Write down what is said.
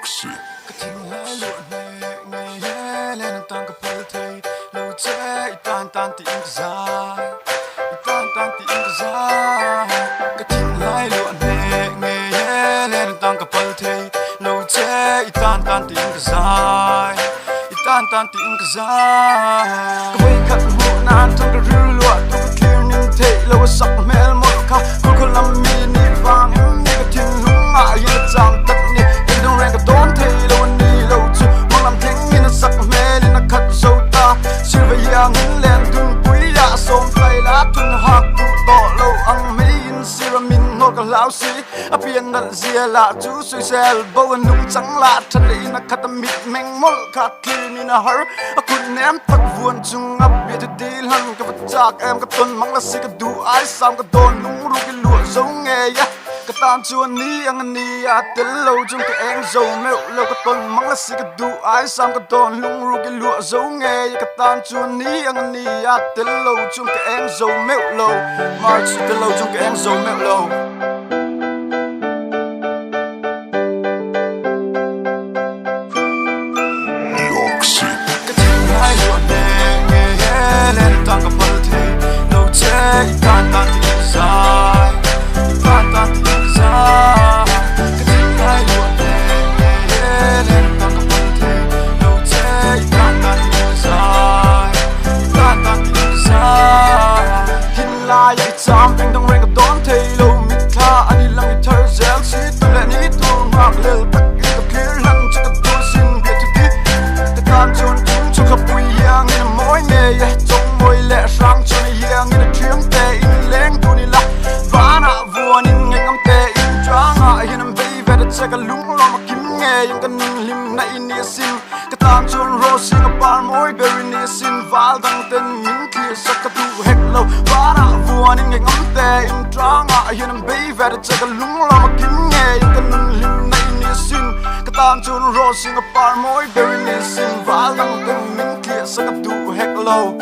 Oxy. Cái tiếng lái lụa nhẹ nhẹ lên tăng cái phơi thầy lâu chế tan tan tiếng dài tan tan tiếng dài cái tiếng lái lụa nhẹ nhẹ lên tăng cái phơi thầy lâu chế tan tan tiếng dài tan tan tiếng dài cái vây khát mùa nan trong cái rưu lụa tôi cái kia nhìn thấy lâu sắc mel một khao cô làm mi ni vàng em nghe cái tiếng lúng mãi yên chẳng tất ni em đông rèn cái đón thấy lâu ni lâu chu mong làm thánh như nó sắc mel nó khát sâu ta chưa về yang lên tung quý đã xôm tay lá tung hạt tu đỏ lâu ăn mấy in siramin nốt cái lão sĩ à biển đặt zia là chú suy xe bao anh nung trắng lạ chân đi nó khát mịt mèn mol khát kia ni nó hở à kun ném tắc vuông chung ấp biệt đi lăn cái vật chạc em cái tuần mong là xí cái đủ ai sam cái đồn nung ru cái lụa giống nghe ya cái tan chuan ni ang ni à tel lâu chung cái em dầu mèo lâu cái tuần mong là xí cái đủ ai sam cái đồn nung ru cái lụa giống nghe ya cái tan chuan ni ang ni à tel lâu chung cái em dầu mèo lâu march tel lâu chung cái em dầu mèo lâu Oxy. cái tiếng lái lụa nhẹ nhẹ lên tăng cái phơi thầy lâu chế tan tan tiếng dài tan tan tiếng dài cái tiếng lái lụa nhẹ nhẹ lên tăng cái phơi thầy lâu chế tan tan tiếng dài tan tan tiếng dài hin lai cái chạm anh đang rèn cái đón thầy lâu mít tha anh đi lang cái thơ gel chỉ tôi lại ní tôi mặc lêu tắc cái kia lăn cho cái tôi xin biệt cho đi cái tan chôn chúng cho khắp bụi giang như mỗi ngày trong môi lệ sang cho này giang như chuyến tệ in lên tôi đi lạc vã nạ vua nên ngày ngắm tệ in choáng ngại hiện em bay về đất chạy cả lúng lo mà kiếm nghe những cái lim này nia xin cái tan chôn rose cái bar môi berry nia xin vã đăng tên những kia sắc cái tu hết lâu vã nạ vua nên ngày ngắm tệ in choáng ngại hiện em bay về đất chạy cả lúng lo mà kiếm nghe những cái lim này nia xin cái tan chôn rose cái bar môi berry nia xin vã đăng tên những kia sắc cái tu hết lâu